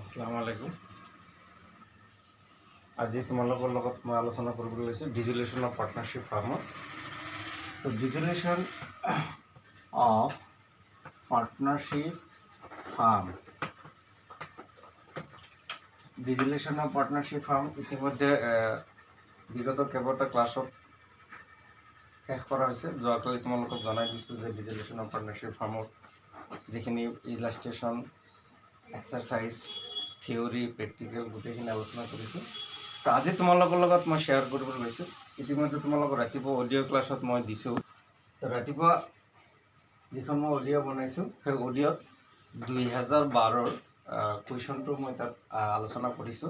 আসসালামু আলাইকুম। আজি তোমালোকৰ লগত মই আলোচনা কৰিবলৈ লৈছোঁ ডিজুলেশ্যন অফ পাৰ্টনাৰশ্বিপ ফাৰ্মত। তো dissolution of partnership firm, dissolution of partnership firm ইতিমধ্যে বিগত কেইবাটা ক্লাছত শেষ কৰা হৈছে। যোৱাকালি তোমালোকক জনাই দিছোঁ যে ডিজুলেশ্যন অফ পাৰ্টনাৰশ্বিপ ফাৰ্মত যিখিনি ইলাষ্ট্ৰেশ্যন, এক্সাৰচাইজ, থিয়ৰী, প্ৰেক্টিকেল গোটেইখিনি আলোচনা কৰিছোঁ। তো আজি তোমালোকৰ লগত মই শ্বেয়াৰ কৰিবলৈ লৈছোঁ। ইতিমধ্যে তোমালোকক ৰাতিপুৱা অডিঅ' ক্লাছত মই দিছোঁ। তো ৰাতিপুৱা যিখন মই অডিঅ' বনাইছোঁ সেই অডিঅ'ত 2012ৰ কুৱেশ্যনটো মই তাত আলোচনা কৰিছোঁ,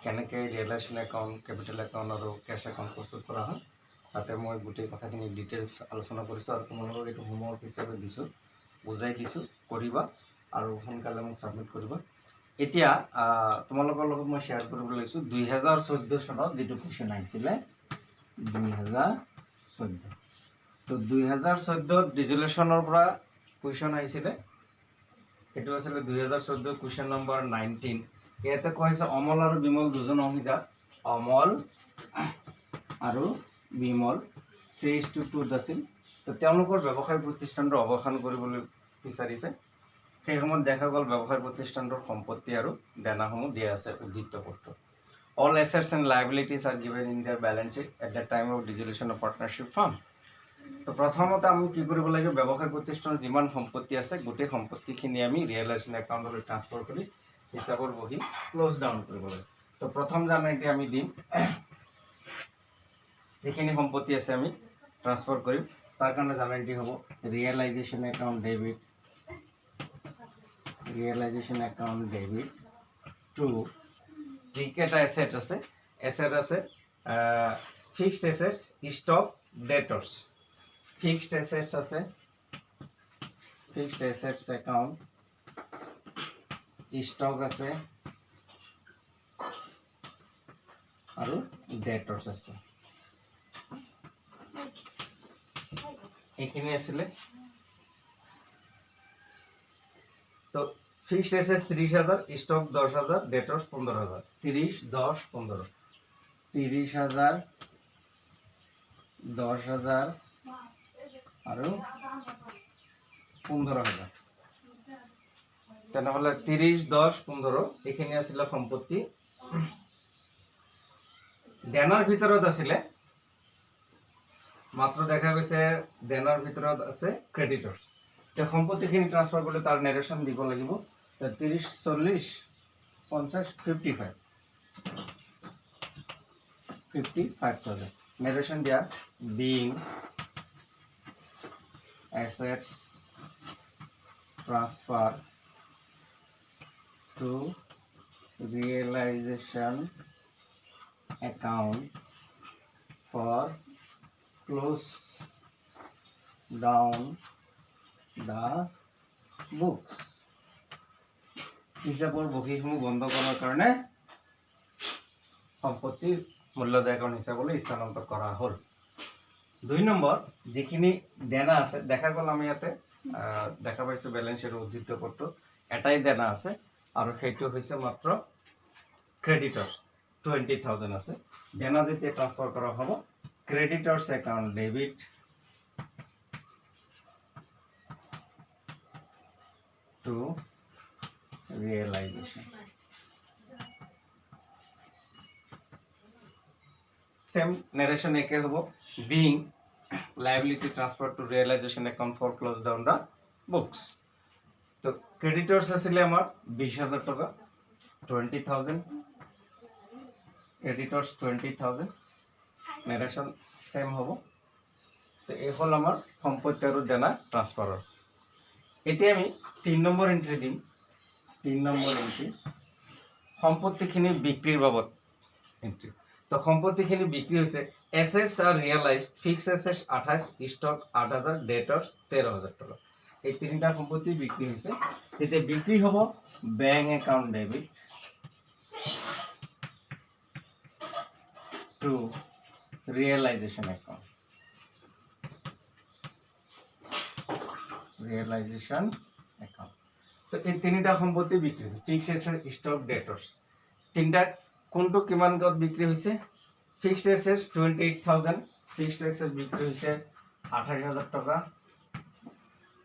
কেনেকৈ ৰিয়েলাইজেশ্যন একাউণ্ট, কেপিটেল একাউণ্ট আৰু কেছ একাউণ্ট প্ৰস্তুত কৰা হয়। তাতে মই গোটেই কথাখিনি ডিটেইলছ আলোচনা কৰিছোঁ আৰু তোমালোকক এইটো হোমৱৰ্ক হিচাপে দিছোঁ, বুজাই দিছোঁ, কৰিবা আৰু সোনকালে মোক ছাবমিট কৰিবা। এতিয়া তোমালোকৰ লগত মই শ্বেয়াৰ কৰিবলৈ লৈছোঁ 2014 চনত যিটো কুৱেশ্যন আহিছিলে, 2014। তো 2014 ডিজুলেশ্যনৰ পৰা কুৱেশ্যন আহিছিলে। এইটো আছিলে 2014 কুৱেশ্যন নম্বৰ 19। ইয়াতে কোৱা হৈছে অমল আৰু বিমল দুজন অংশীদাৰ, অমল আৰু বিমল 3:2 আছিল। তো তেওঁলোকৰ ব্যৱসায় প্ৰতিষ্ঠানটো অৱসান কৰিবলৈ বিচাৰিছে। সেই সময়ত দেখা গ'ল ব্যৱসায় প্ৰতিষ্ঠানটোৰ সম্পত্তি আৰু দেনাসমূহ দিয়া আছে উদ্ধৃত পত্ৰ। All assets and liabilities are given in their balance sheet at the time of dissolution of partnership firm. তো প্ৰথমতে আমি কি কৰিব লাগিব, ব্যৱসায় প্ৰতিষ্ঠানৰ যিমান সম্পত্তি আছে গোটেই সম্পত্তিখিনি আমি ৰিয়েলাইজেশ্যন একাউণ্টলৈ ট্ৰান্সফাৰ কৰি হিচাপৰ বহি ক্ল'জ ডাউন কৰিব লাগিব। তো প্ৰথম জানুৱাৰীতে আমি দিম, যিখিনি সম্পত্তি আছে আমি ট্ৰান্সফাৰ কৰিম। তাৰ কাৰণে জানুৱাৰীটি হ'ব realisation account debit, realisation account debit to যিকেইটা এছেট আছে, fixed assets, stock, debtors. Fixed assets আছে, ফিক্সড এছেটছ একাউণ্ট, ষ্টক আছে আৰু ডেটৰ্ছ আছে। এইখিনি আছিলে। তো ফিক্সড এছেটছ 30,000, ষ্টক 10,000, ডেটৰ্ছ 15,000। 30, 10, 15, 30,000, 10,000 আৰু 15,000। তেনেহ'লে 30, 10, 15 এইখিনি আছিলে সম্পত্তি। দেনাৰ ভিতৰত আছিলে মাত্ৰ দেখা গৈছে, দেনাৰ ভিতৰত আছে ক্ৰেডিটৰ্ছ। এতিয়া সম্পত্তিখিনি ট্ৰান্সফাৰ কৰিলে তাৰ নেৰেশ্যন দিব লাগিব। 30, 40, 50, 55,000 নেৰেশ্যন দিয়া। Being assets transfer to realisation account for close down the books। হিচাপৰ বহীসমূহ বন্ধ কৰাৰ কাৰণে সম্পত্তিৰ মূল্যদায়কৰণ হিচাপলৈ স্থানান্তৰ কৰা হ'ল। 2 নম্বৰ, যিখিনি দেনা আছে, দেখা গ'ল আমি ইয়াতে দেখা পাইছোঁ বেলেঞ্চ শ্বীটৰ উদ্ধৃত পত্ৰ এটাই দেনা আছে আৰু সেইটো হৈছে মাত্ৰ ক্ৰেডিটৰ্ছ 20,000 আছে। দেনা যেতিয়া ট্ৰান্সফাৰ কৰা হ'ব, creditors account debit to realisation. Same narration একে হ'ব। Being liability transfer to realisation account for close down the books. তো ক্ৰেডিটৰ্ছ আছিলে আমাৰ 20,000 টকা, 20,000, ক্ৰেডিটৰ্ছ 20,000, নেৰেশ্যন সেম হ'ব। তো এই হ'ল আমাৰ সম্পত্তি আৰু দেনা ট্ৰান্সফাৰৰ। এতিয়া আমি 3 নম্বৰ এণ্ট্ৰি দিম। 3 নম্বৰ এণ্ট্ৰি সম্পত্তিখিনি বিক্ৰীৰ বাবদ এণ্ট্ৰি। তো সম্পত্তিখিনি বিক্ৰী হৈছে, assets are realised, fixed assets 28, stock 8,000, debtors 13,000 টকা। এই তিনিটা সম্পত্তি বিক্ৰী হৈছে। তেতিয়া বিক্ৰী হ'ব bank account debit to realisation account, realisation account. তো এই তিনিটা সম্পত্তি বিক্ৰী হৈছে, ফিক্সড এছেট, ষ্টক, ডেটৰ্ছ। তিনিটা কোনটো কিমানত বিক্ৰী হৈছে? ফিক্সড এছেট 28,000, ফিক্সড এছেট বিক্ৰী হৈছে 28,000 টকা।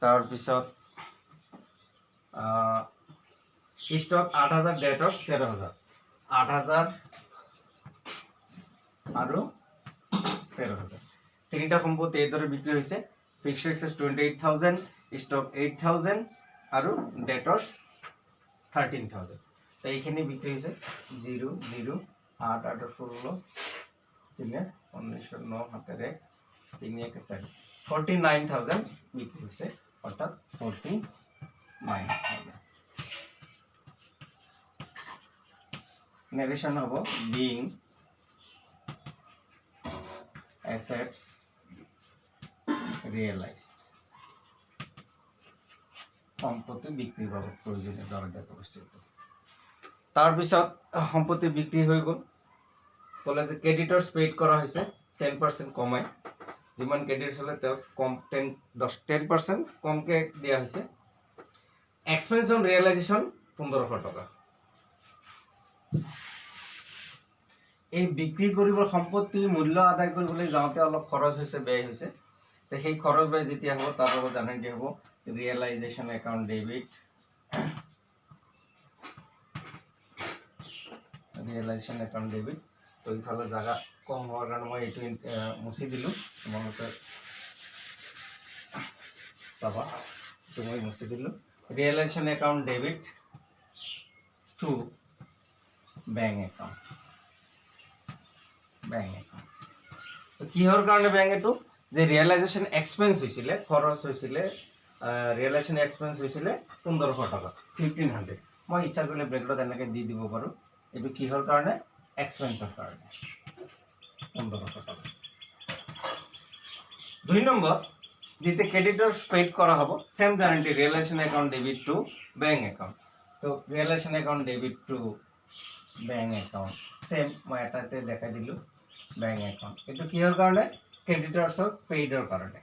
তাৰপিছত ষ্টক 8,000, ডেটৰ্ছ 13,000, 8,000 আৰু 13,000। তিনিটা সম্পত্তি এইদৰে বিক্ৰী হৈছে। ফিক্সড এছেট 28,000, ষ্টক 8,000 আৰু ডেটৰ্ছ 13,000। তো এইখিনি বিক্ৰী হৈছে 0, 0, 8, 8, 16, 3, 19, 9, 7, 1, 3, 1, 7, 49,000 বিক্ৰী হৈছে, অৰ্থাৎ 49,000। নেৰেশ্যন হ'ব বিং assets realized, সম্পত্তি বিক্ৰিৰ বাবদ প্ৰয়োজনীয় জমাদাৰ বস্তু। তাৰপিছত সম্পত্তি বিক্ৰি হৈ গ'ল, ক'লে যে ক্ৰেডিটৰ্ছ পেইড কৰা হৈছে 10% কমাই, যিমান ক্ৰেডিটৰ্ছ হ'লে তেওঁক কম 10% কমকৈ দিয়া হৈছে। এক্সপেন্স অন ৰিয়েলাইজেশ্যন 1,500 টকা। এই বিক্ৰী কৰিব সম্পত্তি মূল্য আদায় কৰিবলৈ যাওঁতে অলপ খৰচ হৈছে, ব্যয় হৈছে। তো সেই খৰচ ব্যয় যেতিয়া হ'ব তাৰ লগত জানি দিয়া হ'ব realisation account debit, realisation account debit. তো ইফালে জাগা কম হোৱাৰ কাৰণে মই এইটো মুচি দিলোঁ, তোমালোকে পাবা, এইটো মই মুচি দিলোঁ। Realisation account debit to bank account, bank account. তো কিহৰ কাৰণে বেংক এইটো? যে ৰিয়েলাইজেশ্যন এক্সপেন্স হৈছিলে, খৰচ হৈছিলে, ৰিয়েলাইজেশ্যন এক্সপেন্স হৈছিলে 1,500 টকা, 1,500। মই ইচ্ছা কৰিলে ব্ৰেকেটত এনেকৈ দি দিব পাৰোঁ। এইটো কিহৰ কাৰণে? এক্সপেন্সৰ কাৰণে 1,500 টকা। 2 নম্বৰ, যেতিয়া ক্ৰেডিটৰ্ছ পেইড কৰা হ'ব, সেম জানেণ্টি realisation account debit to bank account. তো realisation account debit to bank account, same মই এটাতে দেখাই দিলোঁ বেংক একাউণ্ট। এইটো কিহৰ কাৰণে? ক্ৰেডিটৰ্ছক পেইডৰ কাৰণে,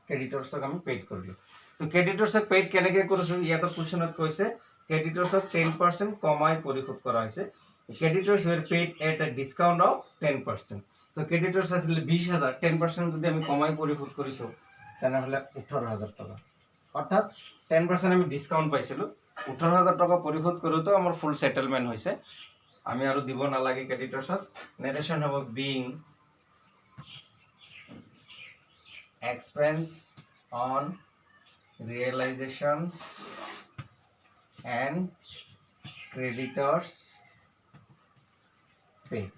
ক্ৰেডিটৰ্ছক আমি পেইড কৰিলোঁ। তো ক্ৰেডিটৰ্ছক পেইড কেনেকৈ কৰিছোঁ? ইয়াতে কুৱেশ্যনত কৈছে ক্ৰেডিটৰ্ছক 10% কমাই পৰিশোধ কৰা হৈছে। Creditors were paid at a discount of 10%। তো ক্ৰেডিটৰ্ছ আছিলে 20,000, 10% যদি আমি কমাই পৰিশোধ কৰিছোঁ তেনেহ'লে 18,000 টকা। অৰ্থাৎ 10% আমি ডিছকাউণ্ট পাইছিলোঁ, 18,000 টকা পৰিশোধ কৰোঁতেও আমাৰ ফুল ছেটেলমেণ্ট হৈছে, আমি আৰু দিব নালাগে ক্ৰেডিটৰ্ছক। নেৰেশ্যন হ'ব being expense on realisation and creditors paid.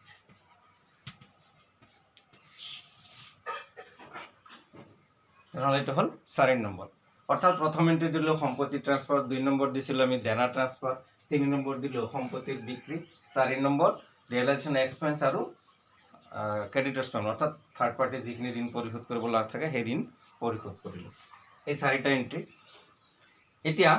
নহ'লে এইটো হ'ল 4 নম্বৰ। অৰ্থাৎ প্ৰথম এণ্ট্ৰি দিলোঁ সম্পত্তি ট্ৰান্সফাৰ, 2 নম্বৰ দিছিলোঁ আমি দেনা ট্ৰান্সফাৰ, 3 নম্বৰ দিলোঁ সম্পত্তিৰ বিক্ৰী, 4 নম্বৰ ৰিয়েলাইজেশ্যন এক্সপেন্স আৰু ক্ৰেডিটৰ্ছ পেমেণ্ট, অৰ্থাৎ থাৰ্ড পাৰ্টি যিখিনি ঋণ পৰিশোধ কৰিব লগা থাকে সেই ঋণ পৰিশোধ কৰিলোঁ। এই 4টা এণ্ট্ৰি। এতিয়া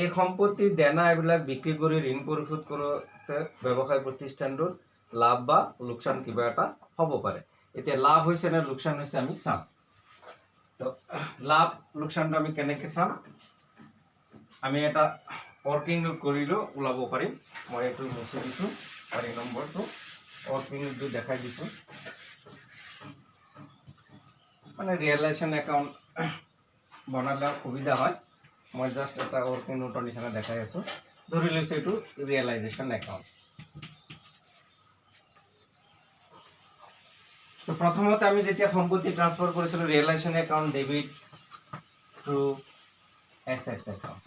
এই সম্পত্তি দেনা এইবিলাক বিক্ৰী কৰি ঋণ পৰিশোধ কৰোঁতে ব্যৱসায় প্ৰতিষ্ঠানটোৰ লাভ বা লোকচান কিবা এটা হ'ব পাৰে। এতিয়া লাভ হৈছে নে লোকচান হৈছে আমি চাম। তো লাভ লোকচানটো আমি কেনেকৈ চাম? আমি এটা ৱৰ্কিং নোট কৰিলেও ওলাব পাৰিম। মই এইটো মুচি দিছোঁ, 4 নম্বৰটো ৱৰ্কিং নোটটো দেখাই দিছোঁ। মানে ৰিয়েলাইজেশ্যন একাউণ্ট বনালে সুবিধা হয়। মই জাষ্ট এটা ৱৰ্কিং নোটৰ নিচিনা দেখাই আছোঁ। ধৰি লৈছোঁ এইটো ৰিয়েলাইজেশ্যন একাউণ্ট। তো প্ৰথমতে আমি যেতিয়া সম্পত্তি ট্ৰান্সফাৰ কৰিছিলোঁ realisation account debit two assets account,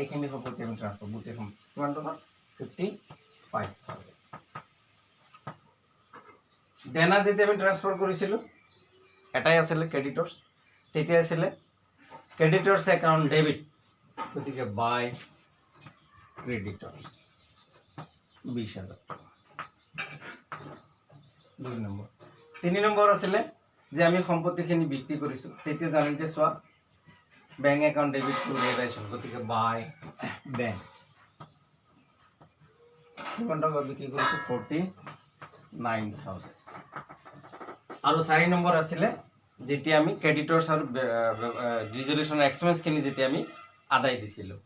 এইখিনি সম্পত্তি আমি ট্ৰান্সফাৰ গোটেই কিমান টকা? 55,000। দেনা যেতিয়া আমি ট্ৰান্সফাৰ কৰিছিলোঁ এটাই আছিলে ক্ৰেডিটৰ্ছ, তেতিয়া আছিলে ক্ৰেডিটৰ্ছ একাউণ্ট ডেবিট, গতিকে বাই ক্ৰেডিটৰ্ছ 20,000 টকা। 2 নম্বৰ। 3 নম্বৰ আছিলে যে আমি সম্পত্তিখিনি বিক্ৰী কৰিছোঁ, তেতিয়া জানোতে চোৱা bank account debit to realisation, গতিকে বাই বেংক। কিমান টকা বিক্ৰী কৰিছোঁ? 49,000। আৰু 4 নম্বৰ আছিলে যেতিয়া আমি ক্ৰেডিটৰ্ছ আৰু ৰিজলিউশ্যনৰ এক্সপেন্সখিনি যেতিয়া আমি আদায় দিছিলোঁ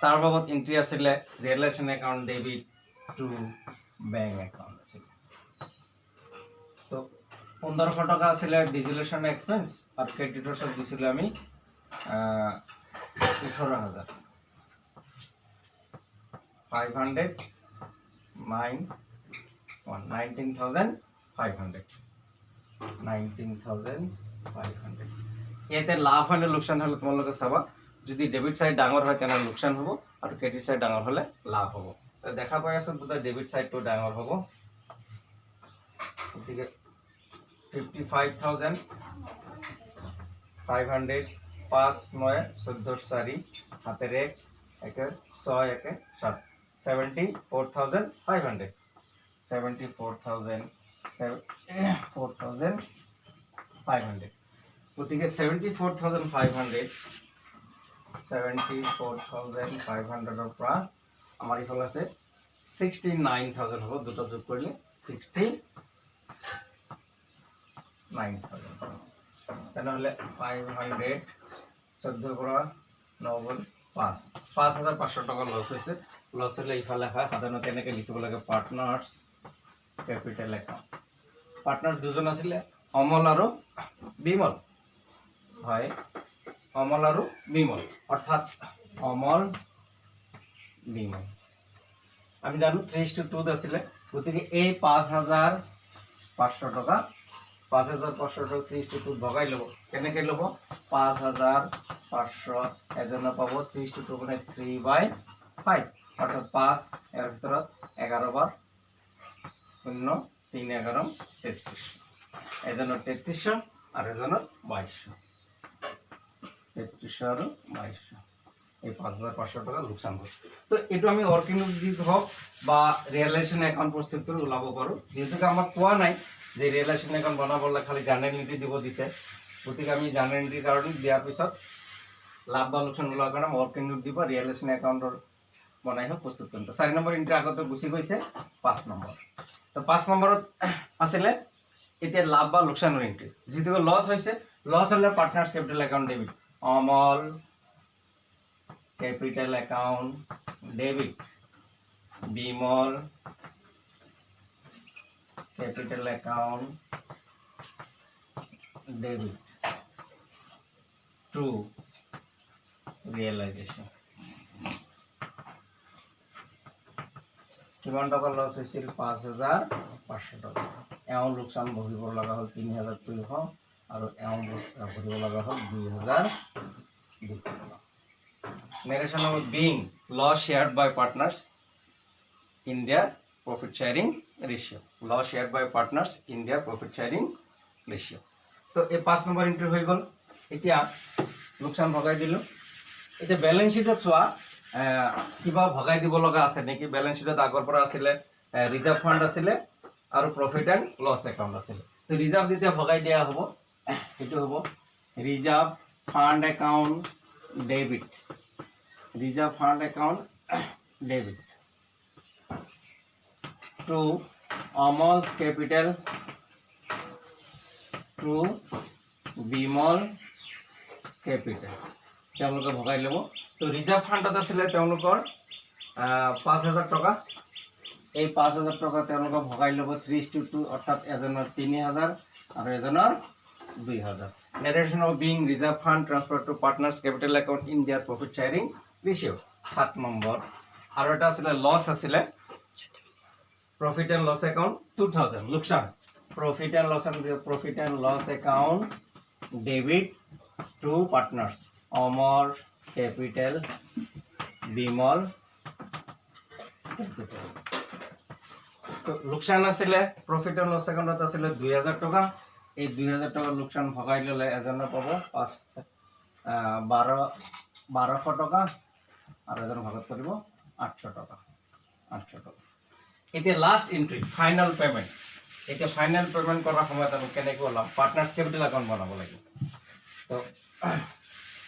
তাৰ বাবদ এন্ট্ৰি আছিলে realisation account debit to bank account আছিল। তো 1500 টকা আছিলে ৰিজলিউশ্যন এক্সপেন্স আৰু ক্ৰেডিটৰ্ছত দিছিলোঁ আমি 18,000 500 19,500 ইয়াতে লাভ হয় নে লোকচান হলে তোমালোকে চাবা যদি ডেবিট সাইড ডাঙৰ হয় তেনে লোকচান হ'ব আৰু ক্ৰেডিট সাইড ডাঙৰ হলে লাভ হ'ব। দেখা পাই আছো বোধহয় ডেবিট সাইডটো ডাঙৰ হ'ব, গতিকে 55,500 5 9 14 4 হাতেৰ 1 6 1 7 74,500 74,500 গতিকে 74,500 পৰা আমাৰ ইফালে আছে 69,000 হ'ব, দুটা যোগ কৰিলে 69,000 তেনেহ'লে 500 14 পৰা 9 গ'ল 5,500 টকা লছ হৈছে। লছ হলে ইফালে হয় সাধাৰণতে এনেকৈ লিখিব লাগে পাৰ্টনাৰ্ছ কেপিটেল একাউণ্ট। পাৰ্টনাৰ্ছ দুজন আছিলে অমল আৰু বিমল, হয় অমল আৰু বিমল, অৰ্থাৎ অমল বিমল। আমি জানো 3:2 আছিলে, গতিকে এই 5,500 টকা 5,500 টকা 3:2 ভগাই ল'ব। কেনেকৈ ল'ব? 5,500 এজনে পাব 3:2 মানে 3/5 অর্থাৎ 5 এর ভিতৰত 11 বাৰ 0 3 11 33 এজনৰ 3300 আৰ এজনৰ 2200 3300 আর 2200 এই 5,500 টাকা লোকসান হয়। তো এইটো আমি ওয়ার্কিং দি হওক বা রিয়েলাইজেশন একাউন্ট প্রস্তুত কৰি ওলাব পাৰো, যেহেতু আমাক কোৱা নাই যে ৰিয়েলাইজেশন একাউন্ট বনাবলৈ খালি জাৰ্নাল এন্ট্ৰি দিব দিছে, গতিকে আমি জাৰ্নাল এন্ট্ৰি কাৰণে দিয়াৰ পিছত লাভ বা লোকসান ওলোৱাৰ কাৰণে ওয়াৰ্কিং নোট দিব ৰিয়েলাইজেশন একাউন্টৰ বনাই হোক প্ৰস্তুত কৰতে। 4 নম্বৰ এন্ট্ৰি আগতে গুছি গৈছে 5 নম্বৰ। তো 5 নম্বৰত আছিলে এতিয়া লাভ বা লোকসানৰ এন্ট্রি, যেহেতু লস হৈছে লস হলে partners capital account debit Amal capital account debit Bimal capital account debit to realisation. কিমান টাকা লস হৈছিল? 5,500 টাকা। এওঁ লোকসান ভৰিব লগা হ'ল 3,200 আৰু এওঁ ভৰিব লগা হ'ল 2,200। Narration of being loss shared by partners in their profit sharing ratio. Loss shared by partners in their profit sharing ratio. তো এই 5 নম্বৰ এন্ট্রি হৈ গ'ল। এতিয়া লোকসান ভগাই দিলো। এতিয়া ব্যালেন্স শিটত চোৱা কিবা ভগাই দিব লগা আছে নেকি? ব্যালেন্স শিটত আগৰ পৰা আছিলে ৰিজাৰ্ভ ফান্ড আছিলে আৰু প্ৰফিট এণ্ড লছ একাউণ্ট আছিলে। তো ৰিজাৰ্ভ যেতিয়া ভগাই দিয়া হ'ব সেইটো হ'ব reserve fund account debit, reserve fund account debit to Amal capital to Bimal capital তেওঁলোকে ভগাই ল'ব। তো ৰিজাৰ্ভ ফাণ্ডত আছিলে তেওঁলোকৰ 5,000 টকা, এই 5,000 টকা তেওঁলোকে ভগাই ল'ব 3:2 অৰ্থাৎ এজনৰ 3,000 আৰু এজনৰ 2,000। Narration of being reserve fund transferred to partners capital account in their profit sharing ratio 7 number. আৰু এটা আছিলে লস আছিলে প্রফিট এন্ড লস অ্যাকাউন্ট 2,000 লোকসান profit and loss account debit to partners Amar capital Bimal capital. তো লোকসান আছিলে প্রফিট এন্ড লস অ্যাকাউন্টত আছিলে 2,000 টাকা, এই 2,000 টাকা লোকসান ভগাই ল'লে এজনে পাব 1200 টাকা আৰু এজন ভাগত কৰিব 800 টাকা 800 টাকা। এতিয়া লাষ্ট এন্ট্ৰি ফাইনাল পেমেন্ট। এতিয়া ফাইনাল পেমেন্ট কৰাৰ সময়ত আমি কেনেকৈ ওলাম? পার্টনার্স ক্যাপিটাল অ্যাকাউন্ট বনাব লাগিব। তো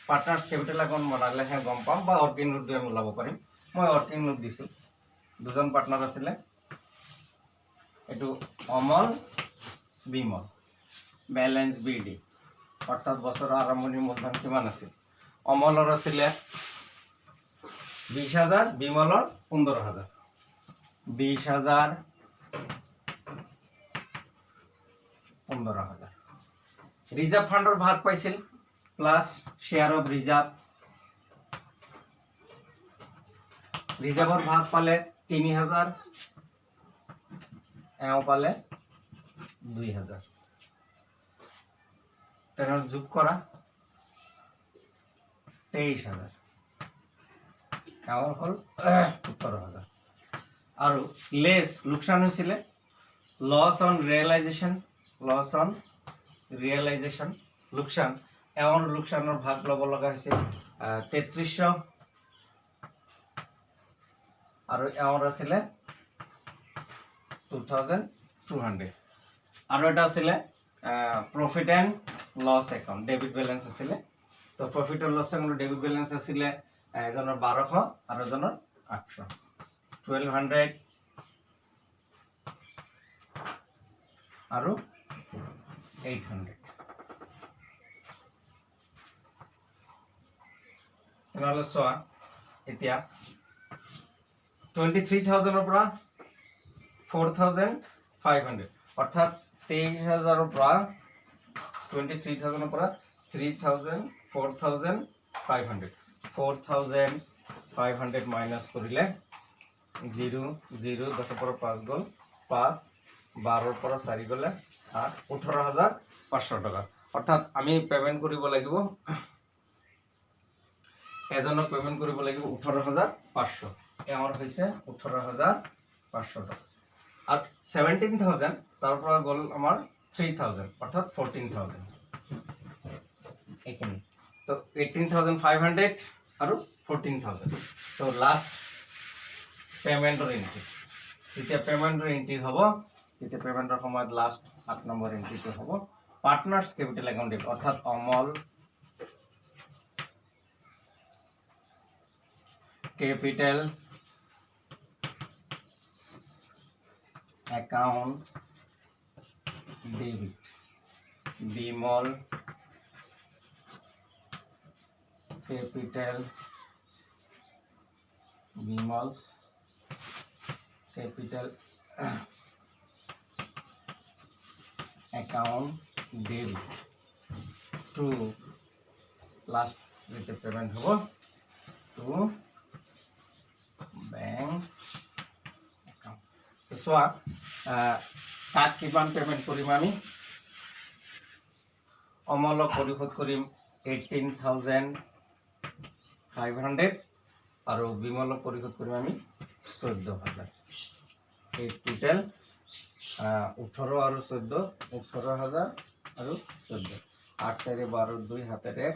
পার্টনার্স ক্যাপিটাল অ্যাকাউন্ট বনালেহে গম পাম বা ওয়ার্কিং নোট দিয়ে আমি ওলাব পাৰিম। মই ওয়াৰ্কিং নোট দিছোঁ, দুজন পাৰ্টনাৰ আছিলে, এইটো অমল বিমল, ব্যালেন্স বিডি অৰ্থাৎ বছৰৰ আৰম্ভণিৰ মূলধন কিমান আছিল অমলৰ আছিলে 20,000 বিমলৰ 15,000 20,000 15,000 ৰিজাৰ্ভ ফাণ্ডৰ ভাগ পাইছিল প্লাস শেয়াৰ অফ ৰিজাৰ্ভৰ ভাগ পালে 3,000 এও পালে 2,000 তেনে যোগ কৰা 23,000 এওৰ হল 17,000 আৰু লেস লোকসান হৈছিলে লস অন ৰিয়েলাইজেশন লোকসান এওৰ লোকসানৰ ভাগ লব লগা হৈছিল 3300 আৰু এওৰ আছিলে 2,200 আৰু এটা আছিলে profit and loss account debit balance আছিলে তো profit and loss account debit balance আছিলে এজনৰ 1200 আৰু এজনৰ 800 1200 আৰু 800 তেনেহলে চোৱা এতিয়া 23,000 ৰ পৰা 4,500 অৰ্থাৎ 23,000 ৰ পৰা 23,000 ৰ পৰা 3,000 4,500 মাইনাস কৰিলে 0 0 10 পৰা 5 গল 5 12 পৰা 4 গলে 8 18,500 টকা অৰ্থাৎ আমি পেমেন্ট কৰিব লাগিব এজনক পেমেন্ট কৰিব লাগিব 18,500 এওৰ হৈছে 18,500 টকা আর 17,000 তারপর গল আমার 3,000 অর্থাৎ 14,000 এখানে তো 18,500 আর 14,000 তো লাস্ট পেমেন্টর এন্ট্রি এতিয়া পেমেন্টর এন্ট্রি হবো এতিয়া পেমেন্টর সময় লাস্ট 8 নম্বর এন্ট্রিতে হবো পার্টনার্স ক্যাপিটাল অ্যাকাউন্ট অর্থাৎ Amal capital account debit Bimal capital Bimal's capital account debit to last যেটা পেমেন্ট হবো টু ব্যাংক অ্যাকাউন্ট তো সোয়া কাক কিমান পেমেন্ট করিম আমি অমলক পরিশোধ করিম 18,500 আৰু বিমলক পৰিশোধ কৰিম আমি 14,000 এই টোটাল 18 আৰু 14 18,000 আৰু 14 8 4 12 2 হাতের 1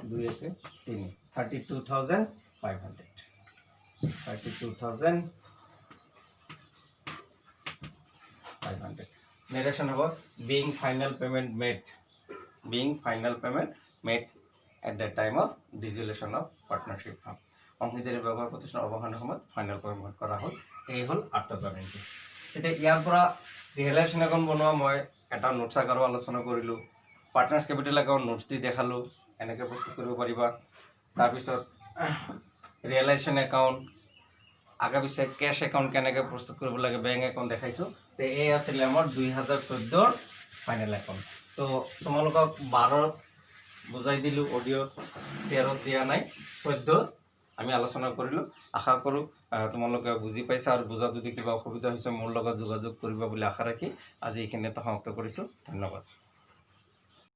2 1 3 32,500 Narration about being final payment made at the time of dissolution of partnership firm. অংশীদাৰী ব্যৱহাৰ প্ৰতিষ্ঠানৰ অৱসানৰ সময়ত ফাইনেল পেমেন্ট কৰা হ'ল এই হ'ল 8টা এন্ট্ৰি এতিয়া ইয়াৰ পৰা ৰিয়েলাইজেশ্যন একাউণ্ট বনোৱা মই এটা নোটছ আকাৰো আলোচনা কৰিলো পাৰ্টনাৰ্ছ কেপিটেল একাউণ্ট নোটছ দি দেখালো এনেকৈ প্ৰস্তুত কৰিব পাৰিবা তাৰপিছত ৰিয়েলাইজেশ্যন একাউণ্ট আগে পিছে কেশ একাউণ্ট কেনেকৈ প্ৰস্তুত কৰিব লাগে বেংক একাউণ্ট দেখাইছো তে এই আছিল আমাৰ 2014 ফাইনেল একাউণ্ট তো তোমালোকক 12 বুজাই দিলো অডিও 13 দিয়া নাই 14 আমি আলোচনা কৰিলো আশা কৰো তোমালোকে বুজি পাইছা আৰু বুজা যদি কিবা অসুবিধা হৈছে মোৰ লগত যোগাযোগ কৰিবা বুলি আশা ৰাখি আজি এইখিনিতে সমাপ্ত কৰিছো ধন্যবাদ